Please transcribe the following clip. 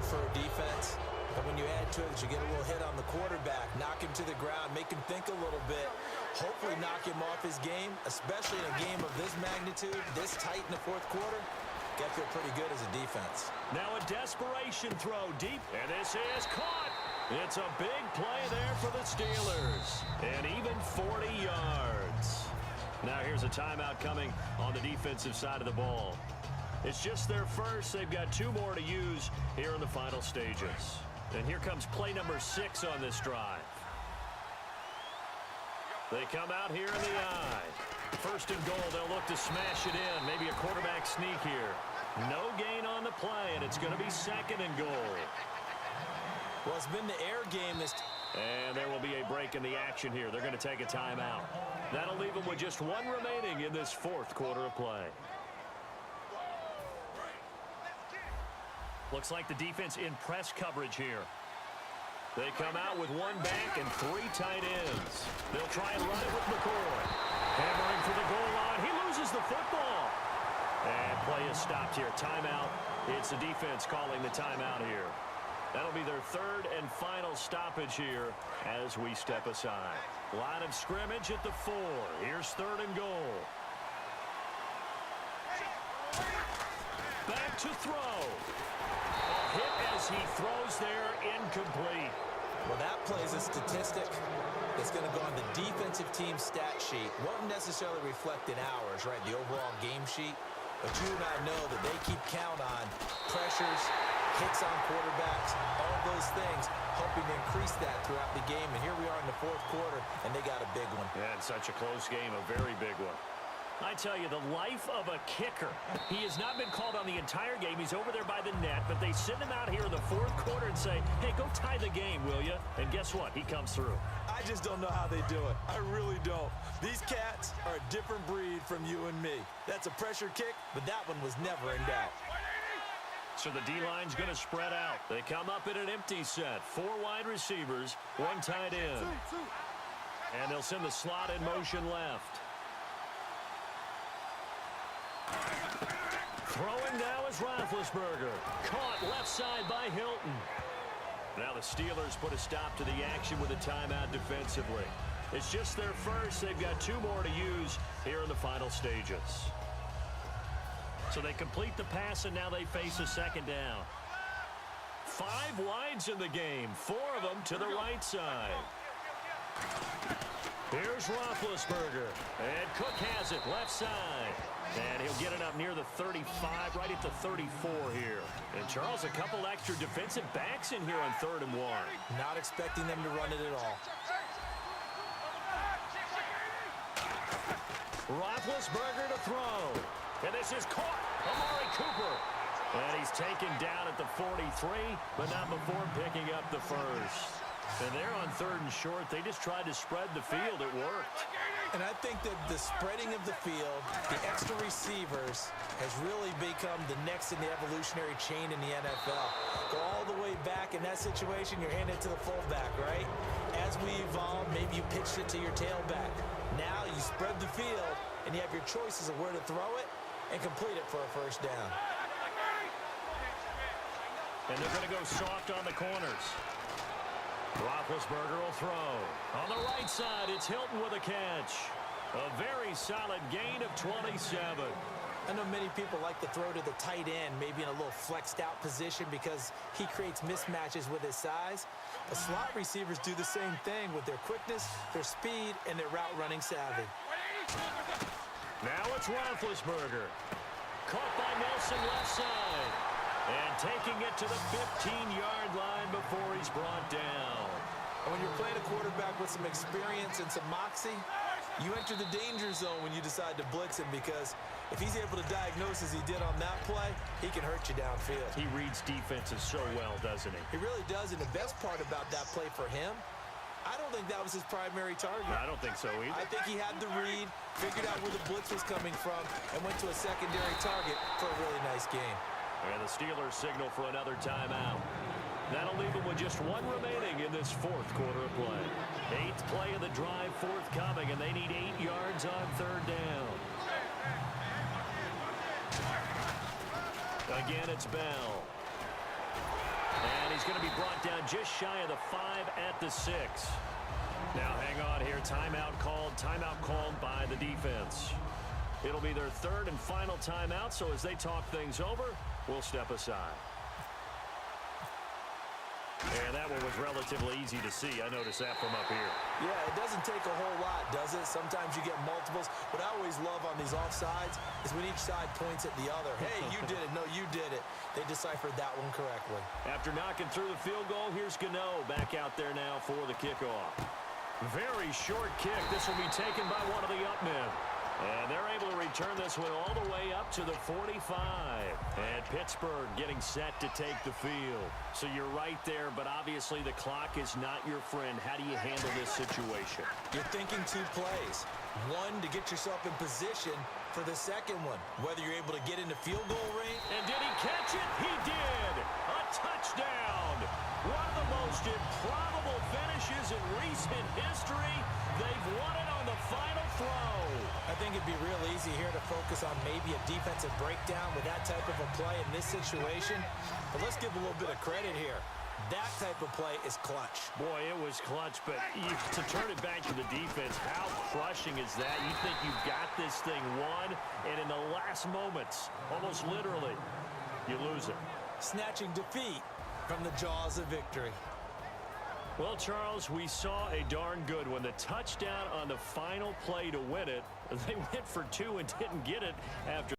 for a defense. But when you add to it, you get a little hit on the quarterback, knock him to the ground, make him think a little bit, hopefully knock him off his game, especially in a game of this magnitude, this tight in the fourth quarter. Got to feel pretty good as a defense. Now a desperation throw deep, and this is caught. It's a big play there for the Steelers, and even 40 yards. Now here's a timeout coming on the defensive side of the ball. It's just their first. They've got 2 more to use here in the final stages. And here comes play number 6 on this drive. They come out here in the eye. First and goal, they'll look to smash it in. Maybe a quarterback sneak here. No gain on the play, and it's going to be second and goal. Well, it's been the air game this and there will be a break in the action here. They're going to take a timeout. That'll leave them with just 1 remaining in this fourth quarter of play. Looks like the defense in press coverage here. They come out with 1 back and 3 tight ends. They'll try and run it with McCoy. Hammering for the goal line. He loses the football. And play is stopped here. Timeout. It's the defense calling the timeout here. That'll be their 3rd and final stoppage here as we step aside. Line of scrimmage at the 4. Here's 3rd and goal. Back to throw. A hit as he throws there, incomplete. Well, that plays a statistic that's going to go on the defensive team stat sheet. Won't necessarily reflect in ours, right, the overall game sheet. But you and I know that they keep count on pressures, hits on quarterbacks, all those things, hoping to increase that throughout the game. And here we are in the fourth quarter, and they got a big one. Yeah, it's such a close game, a very big one. I tell you, the life of a kicker. He has not been called on the entire game. He's over there by the net, but they send him out here in the fourth quarter and say, hey, go tie the game, will you? And guess what? He comes through. I just don't know how they do it. I really don't. These cats are a different breed from you and me. That's a pressure kick, but that one was never in doubt. So the D-line's going to spread out. They come up in an empty set. 4 wide receivers, 1 tight end. And they'll send the slot in motion left. Throwing now is Roethlisberger. Caught left side by Hilton. Now the Steelers put a stop to the action with a timeout defensively. It's just their first. They've got 2 more to use here in the final stages. So they complete the pass, and now they face a 2nd down. 5 wides in the game, 4 of them to the right side. Here's Roethlisberger, and Cook has it left side. And he'll get it up near the 35, right at the 34 here. And Charles, a couple extra defensive backs in here on 3rd and 1. Not expecting them to run it at all. Roethlisberger to throw. And this is caught. Amari Cooper. And he's taken down at the 43, but not before picking up the first. And they're on 3rd and short. They just tried to spread the field. It worked. And I think that the spreading of the field, the extra receivers, has really become the next in the evolutionary chain in the NFL. Go all the way back in that situation, you're handing it to the fullback, right? As we evolve, maybe you pitched it to your tailback. Now you spread the field, and you have your choices of where to throw it and complete it for a first down. And they're going to go soft on the corners. Roethlisberger will throw. On the right side, it's Hilton with a catch. A very solid gain of 27. I know many people like to throw to the tight end, maybe in a little flexed out position because he creates mismatches with his size. The slot receivers do the same thing with their quickness, their speed, and their route running savvy. Now it's Roethlisberger. Caught by Nelson left side. And taking it to the 15-yard line before he's brought down. And when you're playing a quarterback with some experience and some moxie, you enter the danger zone when you decide to blitz him, because if he's able to diagnose as he did on that play, he can hurt you downfield. He reads defenses so well, doesn't he? He really does, and the best part about that play for him, I don't think that was his primary target. I don't think so either. I think he had the read, figured out where the blitz was coming from, and went to a secondary target for a really nice game. And the Steelers signal for another timeout. That'll leave them with just 1 remaining in this fourth quarter of play. 8th play of the drive forthcoming, and they need 8 yards on 3rd down. Again, it's Bell. going to be brought down just shy of the 5 at the 6. Now hang on here. Timeout called by the defense. It'll be their third and final timeout, so as they talk things over, we'll step aside. And that one was relatively easy to see. I noticed that from up here. Yeah, it doesn't take a whole lot, does it? Sometimes you get multiples. What I always love on these offsides is when each side points at the other. Hey, you did it. No, you did it. They deciphered that one correctly. After knocking through the field goal, here's Gano back out there now for the kickoff. Very short kick. This will be taken by one of the up men. And they're able to return this one all the way up to the 45. And Pittsburgh getting set to take the field. So you're right there, but obviously the clock is not your friend. How do you handle this situation? You're thinking 2 plays. One, to get yourself in position for the second one, whether you're able to get into field goal range. And did he catch it? He did. A touchdown. One of the most improbable finishes in recent history. They've won it on the final throw. I think it'd be real easy here to focus on maybe a defensive breakdown with that type of a play in this situation. But let's give a little bit of credit here. That type of play is clutch. Boy, it was clutch, but to turn it back to the defense, how crushing is that? You think you've got this thing won, and in the last moments, almost literally, you lose it. Snatching defeat from the jaws of victory. Well, Charles, we saw a darn good one. The touchdown on the final play to win it. They went for 2 and didn't get it after